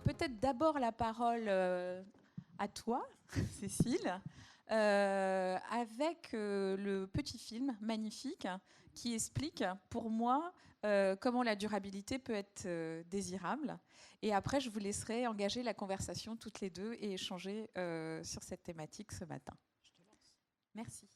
Peut-être d'abord la parole à toi, Cécile, avec le petit film magnifique qui explique pour moi comment la durabilité peut être désirable. Et après, je vous laisserai engager la conversation toutes les deux et échanger sur cette thématique ce matin. Je te lance. Merci.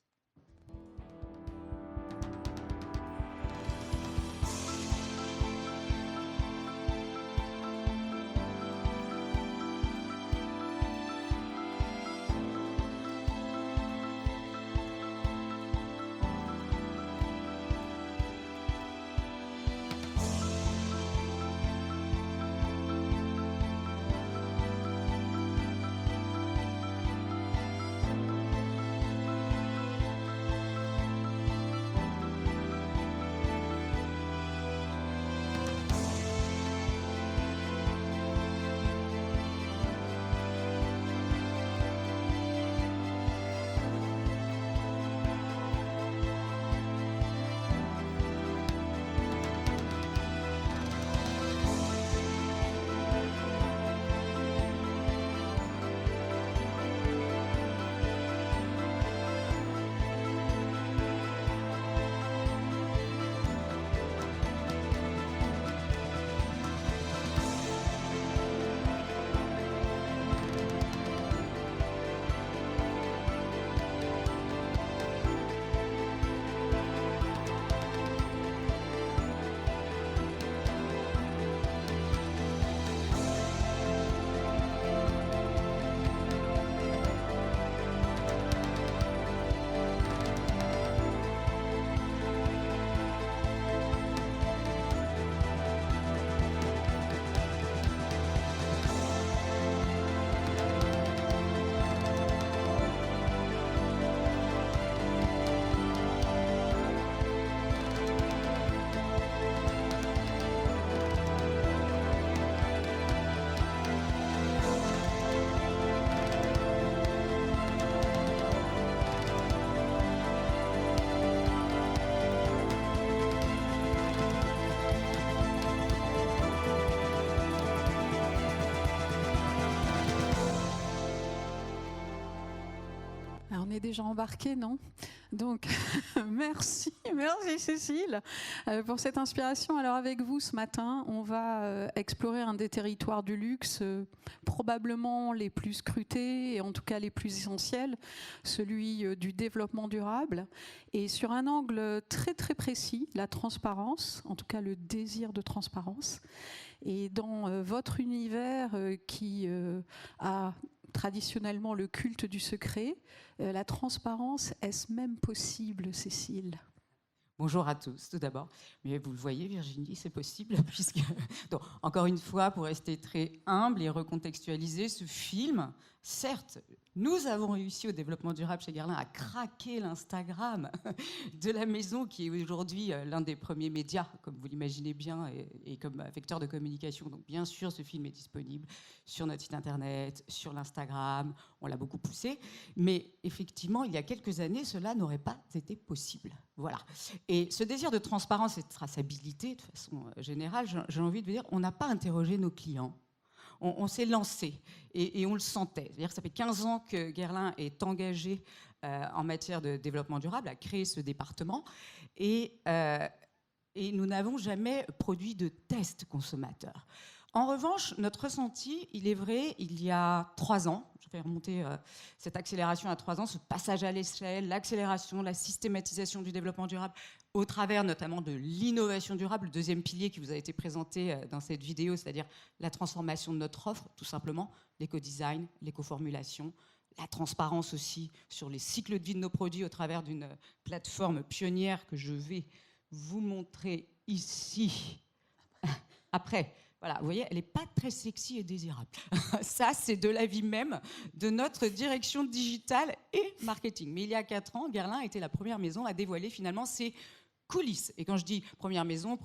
On est déjà embarqué, non? Donc, merci Cécile pour cette inspiration. Alors avec vous ce matin, on va explorer un des territoires du luxe probablement les plus scrutés et en tout cas les plus essentiels, celui du développement durable, et sur un angle très très précis, la transparence, en tout cas le désir de transparence. Et dans votre univers qui a traditionnellement le culte du secret, la transparence, est-ce même possible, Cécile ? Bonjour à tous, tout d'abord. Mais vous le voyez, Virginie, c'est possible, puisque, donc, encore une fois, pour rester très humble et recontextualiser, ce film, certes, nous avons réussi au développement durable chez Guerlain à craquer l'Instagram de la maison, qui est aujourd'hui l'un des premiers médias, comme vous l'imaginez bien, et comme vecteur de communication. Donc, bien sûr, ce film est disponible sur notre site internet, sur l'Instagram, on l'a beaucoup poussé. Mais effectivement, il y a quelques années, cela n'aurait pas été possible. Voilà. Et ce désir de transparence et de traçabilité, de façon générale, j'ai envie de vous dire, on n'a pas interrogé nos clients. On s'est lancé et on le sentait. C'est-à-dire que ça fait 15 ans que Guerlain est engagé en matière de développement durable, à créer ce département. Et nous n'avons jamais produit de tests consommateurs. En revanche, notre ressenti, il est vrai, il y a 3 ans, je vais remonter cette accélération à 3 ans, ce passage à l'échelle, l'accélération, la systématisation du développement durable, au travers notamment de l'innovation durable, le deuxième pilier qui vous a été présenté dans cette vidéo, c'est-à-dire la transformation de notre offre, tout simplement, l'éco-design, l'éco-formulation, la transparence aussi sur les cycles de vie de nos produits au travers d'une plateforme pionnière que je vais vous montrer ici. Après, voilà, vous voyez, elle n'est pas très sexy et désirable. Ça, c'est de l'avis même de notre direction digitale et marketing. Mais il y a 4 ans, Guerlain était la première maison à dévoiler finalement ses coulisses. Et quand je dis première maison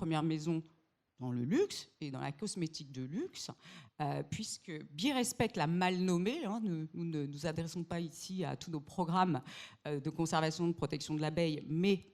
dans le luxe et dans la cosmétique de luxe, puisque BeRespect l'a mal nommé, hein, nous ne nous adressons pas ici à tous nos programmes de conservation, de protection de l'abeille, mais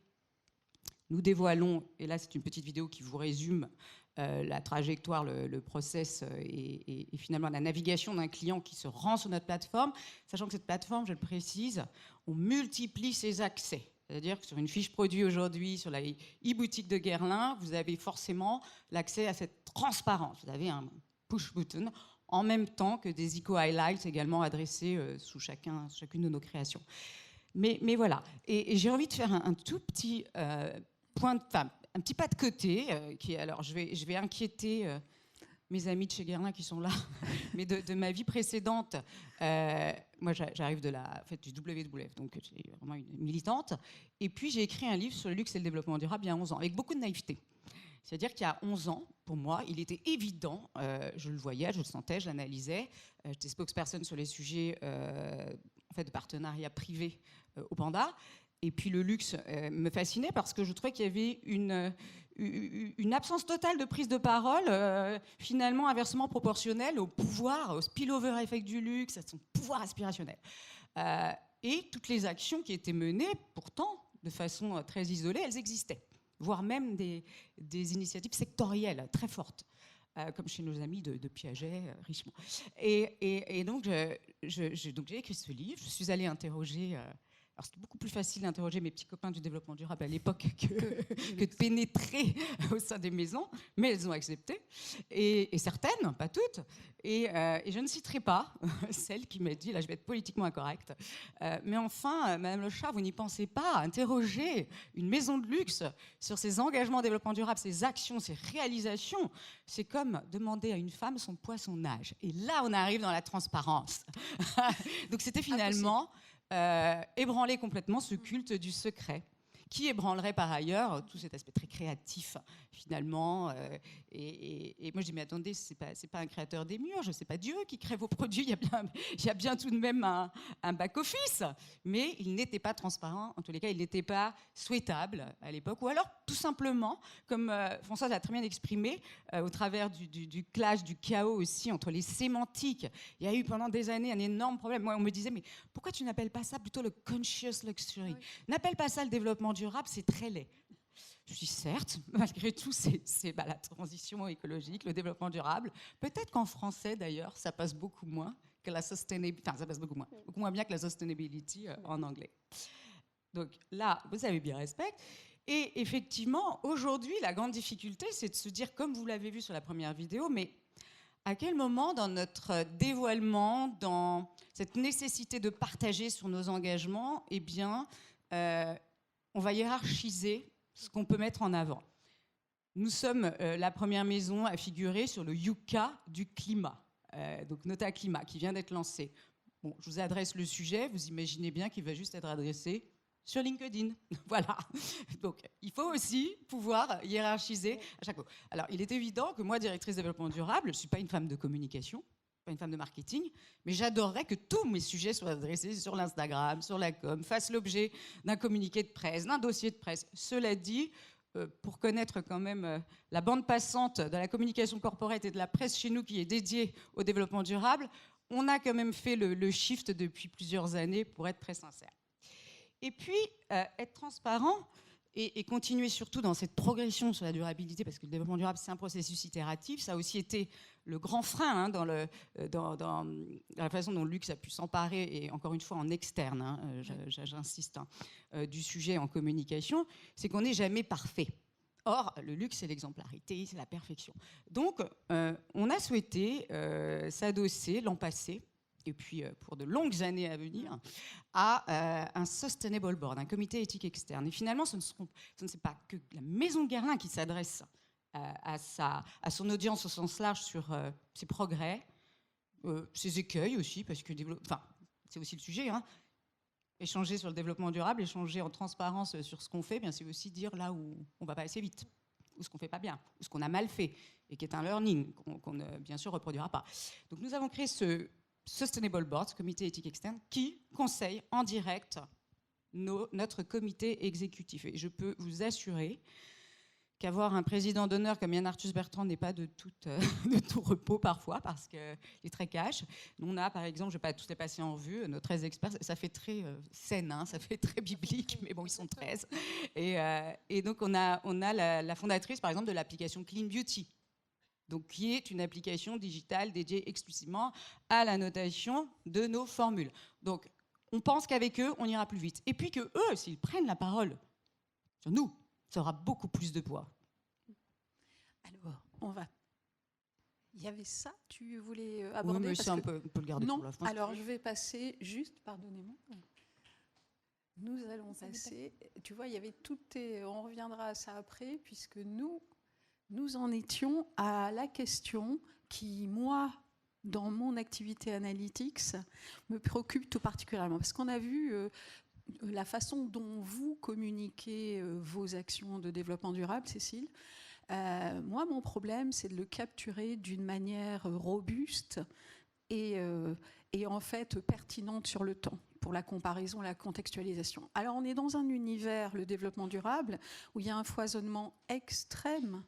nous dévoilons, et là c'est une petite vidéo qui vous résume la trajectoire, le process et finalement la navigation d'un client qui se rend sur notre plateforme, sachant que cette plateforme, je le précise, on multiplie ses accès. C'est-à-dire que sur une fiche produit aujourd'hui, sur la e-boutique de Guerlain, vous avez forcément l'accès à cette transparence. Vous avez un push button en même temps que des eco-highlights également adressés sous chacune de nos créations. Mais voilà. Et j'ai envie de faire un tout petit un petit pas de côté. Alors, je vais inquiéter mes amis de chez Guerlain qui sont là, mais de ma vie précédente. Moi, j'arrive du WWF, donc je suis vraiment une militante. Et puis, j'ai écrit un livre sur le luxe et le développement durable il y a 11 ans, avec beaucoup de naïveté. C'est-à-dire qu'il y a 11 ans, pour moi, il était évident, je le voyais, je le sentais, je l'analysais. J'étais spokesperson sur les sujets de partenariat privé au Panda. Et puis le luxe me fascinait parce que je trouvais qu'il y avait une absence totale de prise de parole, finalement inversement proportionnelle au pouvoir, au spillover effect du luxe, à son pouvoir aspirationnel. Et toutes les actions qui étaient menées, pourtant, de façon très isolée, elles existaient, voire même des initiatives sectorielles très fortes. Comme chez nos amis de Piaget, Richemont. Et donc, j'ai écrit ce livre. Je suis allée interroger... Alors, c'était beaucoup plus facile d'interroger mes petits copains du développement durable à l'époque que de pénétrer au sein des maisons, mais elles ont accepté. Et certaines, pas toutes. Et je ne citerai pas celle qui m'a dit, là je vais être politiquement incorrecte, mais enfin, Madame Le Chat, vous n'y pensez pas, interroger une maison de luxe sur ses engagements en développement durable, ses actions, ses réalisations, c'est comme demander à une femme son poids, son âge. Et là, on arrive dans la transparence. Donc c'était finalement... ébranler complètement ce culte du secret, qui ébranlerait par ailleurs tout cet aspect très créatif, finalement. Et moi, je dis, mais attendez, c'est pas un créateur des murs, c'est pas Dieu qui crée vos produits, il y a bien tout de même un back-office. Mais il n'était pas transparent, en tous les cas, il n'était pas souhaitable à l'époque. Ou alors, tout simplement, comme Françoise l'a très bien exprimé, au travers du clash, du chaos aussi, entre les sémantiques. Il y a eu pendant des années un énorme problème. Moi, on me disait, mais pourquoi tu n'appelles pas ça plutôt le conscious luxury ? Oui. N'appelle pas ça le développement durable, c'est très laid. Je dis certes, malgré tout, c'est la transition écologique, le développement durable. Peut-être qu'en français, d'ailleurs, ça passe beaucoup moins que la sustainability. Enfin, ça passe beaucoup moins bien que la sustainability en anglais. Donc là, vous avez BeRespect. Et effectivement, aujourd'hui, la grande difficulté, c'est de se dire, comme vous l'avez vu sur la première vidéo, mais à quel moment dans notre dévoilement, dans cette nécessité de partager sur nos engagements, eh bien, on va hiérarchiser ce qu'on peut mettre en avant. Nous sommes la première maison à figurer sur le Yucca du climat, donc Nota Climat, qui vient d'être lancé. Bon, je vous adresse le sujet, vous imaginez bien qu'il va juste être adressé sur LinkedIn. Voilà. Donc, il faut aussi pouvoir hiérarchiser à chaque fois. Alors, il est évident que moi, directrice développement durable, je ne suis pas une femme de communication, pas une femme de marketing, mais j'adorerais que tous mes sujets soient adressés sur l'Instagram, sur la com, fassent l'objet d'un communiqué de presse, d'un dossier de presse. Cela dit, pour connaître quand même la bande passante de la communication corporate et de la presse chez nous qui est dédiée au développement durable, on a quand même fait le shift depuis plusieurs années, pour être très sincère. Et puis, être transparent et continuer surtout dans cette progression sur la durabilité, parce que le développement durable, c'est un processus itératif. Ça a aussi été le grand frein dans la façon dont le luxe a pu s'emparer, et encore une fois en externe, j'insiste, du sujet en communication, c'est qu'on n'est jamais parfait. Or, le luxe, c'est l'exemplarité, c'est la perfection. Donc, on a souhaité s'adosser l'an passé, et puis pour de longues années à venir, à un Sustainable Board, un comité éthique externe. Et finalement, ce ne c'est pas que la maison Guerlain qui s'adresse à son audience au sens large sur ses progrès, ses écueils aussi, parce que c'est aussi le sujet, hein. échanger sur le développement durable, échanger en transparence sur ce qu'on fait, bien c'est aussi dire là où on va pas assez vite, ou ce qu'on fait pas bien, ou ce qu'on a mal fait, et qui est un learning qu'on ne, bien sûr, reproduira pas. Donc nous avons créé ce Sustainable Board, ce comité éthique externe, qui conseille en direct notre comité exécutif. Et je peux vous assurer qu'avoir un président d'honneur comme Yann Arthus Bertrand n'est pas de tout repos parfois, parce qu'il est très cash. On a, par exemple, je ne vais pas tous les passer en revue, nos 13 experts, ça fait très saine, hein, ça fait très biblique, mais bon, ils sont 13. Et donc, on a la fondatrice, par exemple, de l'application Clean Beauty, donc, qui est une application digitale dédiée exclusivement à la notation de nos formules. Donc, on pense qu'avec eux, on ira plus vite. Et puis que eux, s'ils prennent la parole sur nous, ça aura beaucoup plus de poids. Alors, on va. Il y avait ça, tu voulais aborder? Oui, mais ça, on peut le garder non, pour la fin. alors je vais passer juste, pardonnez-moi. Nous allons passer. Tu vois, il y avait on reviendra à ça après, puisque nous en étions à la question qui, moi, dans mon activité analytics, me préoccupe tout particulièrement. Parce qu'on a vu la façon dont vous communiquez vos actions de développement durable, Cécile. Moi, mon problème, c'est de le capturer d'une manière robuste et en fait pertinente sur le temps, pour la comparaison, la contextualisation. Alors, on est dans un univers, le développement durable, où il y a un foisonnement extrême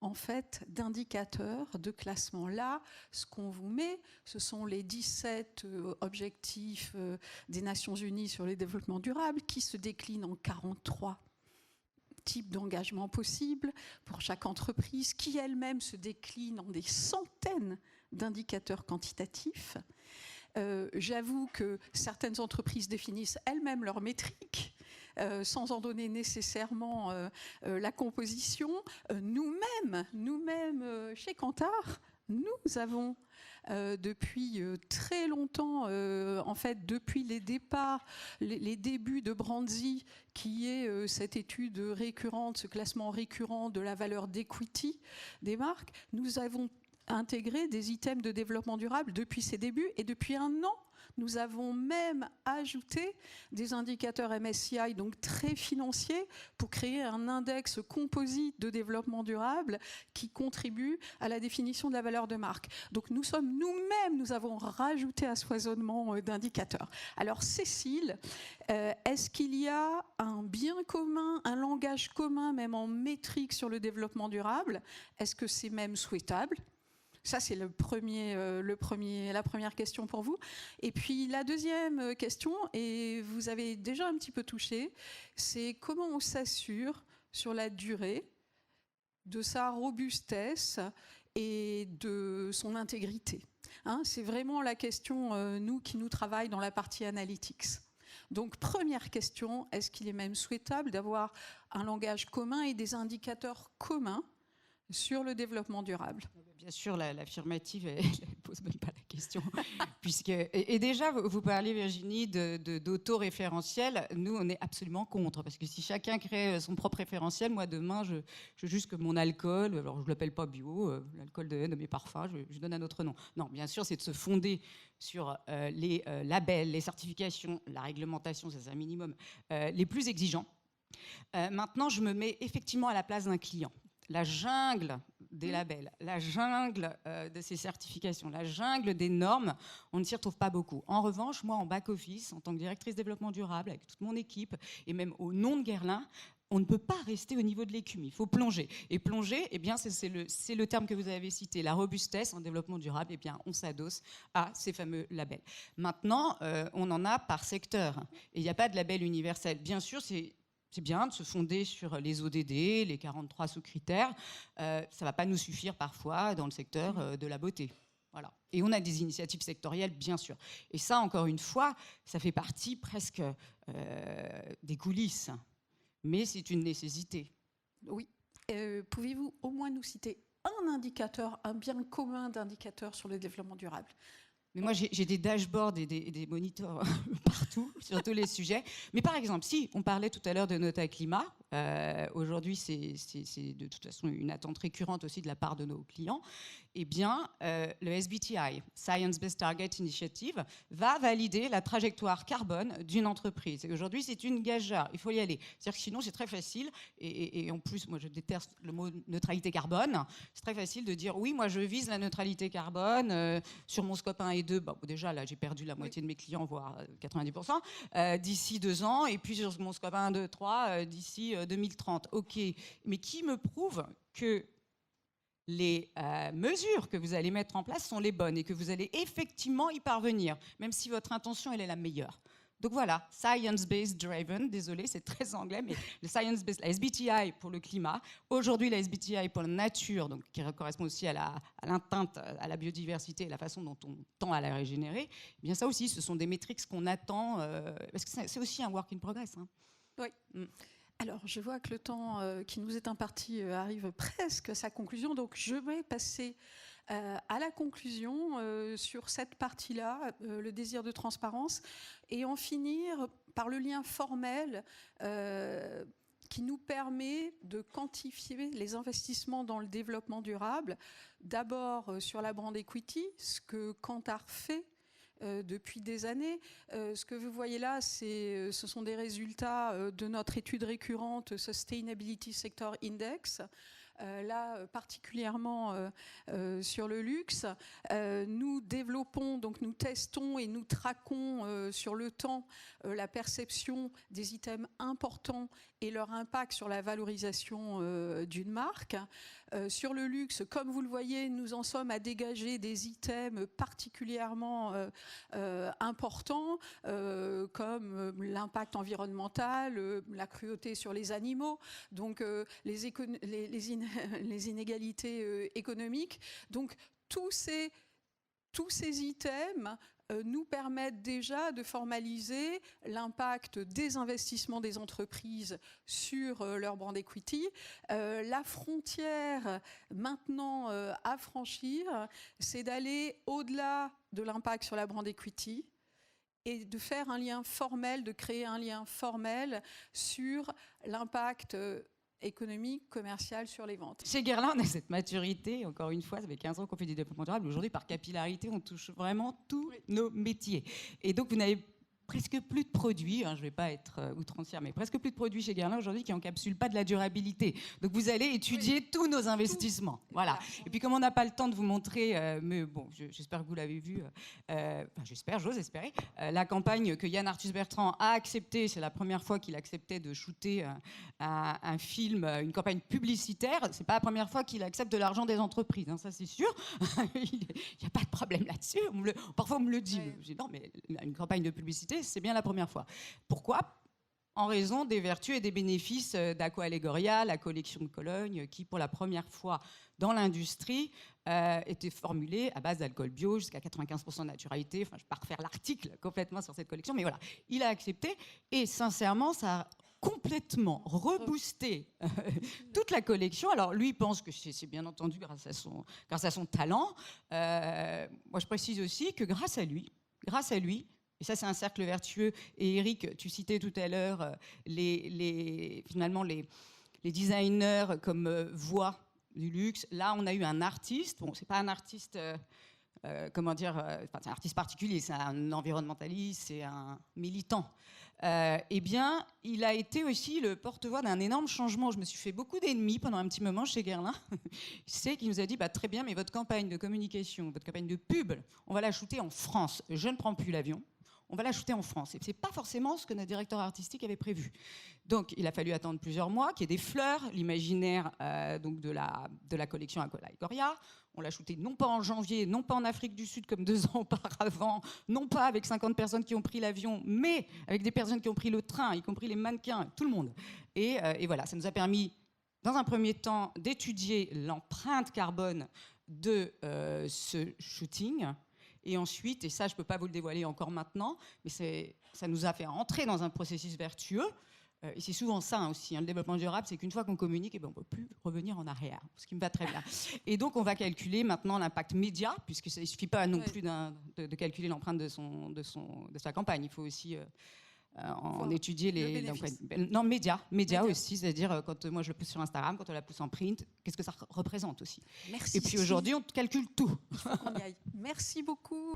en fait, d'indicateurs de classement. Là, ce qu'on vous met, ce sont les 17 objectifs des Nations Unies sur le développement durable qui se déclinent en 43 types d'engagements possibles pour chaque entreprise, qui elle-même se décline en des centaines d'indicateurs quantitatifs. J'avoue que certaines entreprises définissent elles-mêmes leurs métriques, sans en donner nécessairement la composition. Nous-mêmes, chez Kantar, nous avons depuis très longtemps, en fait depuis les débuts de Brandsy, qui est cette étude récurrente, ce classement récurrent de la valeur d'equity des marques, nous avons intégré des items de développement durable depuis ses débuts, et depuis un an, nous avons même ajouté des indicateurs MSCI, donc très financiers, pour créer un index composite de développement durable qui contribue à la définition de la valeur de marque. Donc nous avons rajouté un foisonnement d'indicateurs. Alors Cécile, est-ce qu'il y a un bien commun, un langage commun, même en métrique sur le développement durable? Est-ce que c'est même souhaitable? Ça, c'est la première question pour vous. Et puis la deuxième question, et vous avez déjà un petit peu touché, c'est comment on s'assure sur la durée de sa robustesse et de son intégrité. Hein, c'est vraiment la question, nous qui nous travaillons dans la partie analytics. Donc, première question, est-ce qu'il est même souhaitable d'avoir un langage commun et des indicateurs communs sur le développement durable? Bien sûr, l'affirmative, elle ne pose même pas la question. Et déjà, vous parliez, Virginie, d'autoréférentiel. Nous, on est absolument contre. Parce que si chacun crée son propre référentiel, moi, demain, je juge que mon alcool, alors je ne l'appelle pas bio, l'alcool de mes parfums, je donne un autre nom. Non, bien sûr, c'est de se fonder sur les labels, les certifications, la réglementation, ça c'est un minimum, les plus exigeants. Maintenant, je me mets effectivement à la place d'un client. La jungle des labels, la jungle de ces certifications, la jungle des normes, on ne s'y retrouve pas beaucoup. En revanche, moi, en back-office, en tant que directrice développement durable, avec toute mon équipe, et même au nom de Guerlain, on ne peut pas rester au niveau de l'écume, il faut plonger. Et plonger, eh bien, c'est le terme que vous avez cité, la robustesse en développement durable, eh bien, on s'adosse à ces fameux labels. Maintenant, on en a par secteur, et il n'y a pas de label universel. Bien sûr, c'est bien de se fonder sur les ODD, les 43 sous-critères. Ça ne va pas nous suffire parfois dans le secteur de la beauté. Voilà. Et on a des initiatives sectorielles, bien sûr. Et ça, encore une fois, ça fait partie presque des coulisses. Mais c'est une nécessité. Oui. Pouvez-vous au moins nous citer un indicateur, un bien commun d'indicateurs sur le développement durable? Mais moi, j'ai des dashboards et des moniteurs partout, sur tous les sujets. Mais par exemple, si on parlait tout à l'heure de Nota Climat, aujourd'hui c'est de toute façon une attente récurrente aussi de la part de nos clients, eh bien, le SBTI, Science Based Target Initiative, va valider la trajectoire carbone d'une entreprise. Et aujourd'hui, c'est une gageure. Il faut y aller. C'est-à-dire que sinon, c'est très facile. Et en plus, moi, je déteste le mot neutralité carbone. C'est très facile de dire, oui, moi, je vise la neutralité carbone sur mon scope 1 et 2. Bon, déjà, là, j'ai perdu la moitié de mes clients, voire 90%, d'ici 2 ans. Et puis, sur mon scope 1, 2, 3, d'ici 2030. OK. Mais qui me prouve que les mesures que vous allez mettre en place sont les bonnes et que vous allez effectivement y parvenir, même si votre intention, elle est la meilleure. Donc voilà, science-based driven, désolé, c'est très anglais, mais le science-based, la SBTI pour le climat, aujourd'hui la SBTI pour la nature, donc qui correspond aussi à l'atteinte à la biodiversité et la façon dont on tend à la régénérer, eh bien ça aussi, ce sont des métriques qu'on attend, parce que c'est aussi un work in progress. Hein. Oui. Alors, je vois que le temps qui nous est imparti arrive presque à sa conclusion, donc je vais passer à la conclusion sur cette partie-là, le désir de transparence, et en finir par le lien formel qui nous permet de quantifier les investissements dans le développement durable, d'abord sur la brand equity, ce que Kantar fait depuis des années. Ce que vous voyez là, ce sont des résultats de notre étude récurrente Sustainability Sector Index. Là, particulièrement sur le luxe. Nous développons, donc nous testons et nous traquons sur le temps la perception des items importants et leur impact sur la valorisation d'une marque. Sur le luxe, comme vous le voyez, nous en sommes à dégager des items particulièrement importants, comme l'impact environnemental, la cruauté sur les animaux, donc les inégalités économiques. Donc tous ces items nous permettent déjà de formaliser l'impact des investissements des entreprises sur leur brand equity. La frontière maintenant à franchir, c'est d'aller au-delà de l'impact sur la brand equity et de faire un lien formel, de créer un lien formel sur l'impact économique, commercial sur les ventes. Chez Guerlain, on a cette maturité, encore une fois, ça fait 15 ans qu'on fait du développement durable. Aujourd'hui, par capillarité, on touche vraiment tous nos métiers. Et donc, vous n'avez presque plus de produits, hein, je ne vais pas être outrancière, mais presque plus de produits chez Guerlain aujourd'hui qui n'encapsulent pas de la durabilité. Donc vous allez étudier tous nos investissements. Voilà. Et puis comme on n'a pas le temps de vous montrer, mais bon, j'espère que vous l'avez vu, j'ose espérer, la campagne que Yann Arthus-Bertrand a acceptée, c'est la première fois qu'il acceptait de shooter un film, une campagne publicitaire. C'est pas la première fois qu'il accepte de l'argent des entreprises, hein, ça c'est sûr. Il n'y a pas de problème là-dessus. Parfois on me le dit. Ouais. Je dis non, mais une campagne de publicité, c'est bien la première fois. Pourquoi ? En raison des vertus et des bénéfices d'Aqua Allegoria, la collection de Cologne, qui pour la première fois dans l'industrie était formulée à base d'alcool bio, jusqu'à 95% de naturalité. Enfin, je ne vais pas refaire l'article complètement sur cette collection, mais voilà, il a accepté. Et sincèrement, ça a complètement reboosté toute la collection. Alors lui, il pense que c'est bien entendu grâce à son talent. Moi, je précise aussi que grâce à lui, et ça, c'est un cercle vertueux. Et Eric, tu citais tout à l'heure finalement les designers comme voix du luxe. Là, on a eu un artiste. Bon, c'est pas un artiste, c'est un artiste particulier. C'est un environnementaliste, c'est un militant. Eh bien, il a été aussi le porte-voix d'un énorme changement. Je me suis fait beaucoup d'ennemis pendant un petit moment chez Guerlain. C'est qu'il nous a dit très bien, mais votre campagne de communication, votre campagne de pub, on va la shooter en France. Je ne prends plus l'avion. On va la shooter en France. Et ce n'est pas forcément ce que notre directeur artistique avait prévu. Donc, il a fallu attendre plusieurs mois, qu'il y ait des fleurs, l'imaginaire donc de la collection Aqua Allegoria. On l'a shooté non pas en janvier, non pas en Afrique du Sud comme 2 ans auparavant, non pas avec 50 personnes qui ont pris l'avion, mais avec des personnes qui ont pris le train, y compris les mannequins, tout le monde. Et voilà, ça nous a permis, dans un premier temps, d'étudier l'empreinte carbone de ce shooting. Et ensuite, et ça je ne peux pas vous le dévoiler encore maintenant, mais ça nous a fait entrer dans un processus vertueux. Et c'est souvent ça aussi, hein, le développement durable, c'est qu'une fois qu'on communique, on ne peut plus revenir en arrière, ce qui me va très bien. Et donc on va calculer maintenant l'impact média, puisque il ne suffit pas non plus de calculer l'empreinte de sa campagne, il faut aussi on étudiait les... médias aussi, c'est-à-dire quand moi je le pousse sur Instagram, quand on la pousse en print, qu'est-ce que ça représente aussi. Merci. Et puis aujourd'hui, on calcule tout. Il faut qu'on y aille. Merci beaucoup.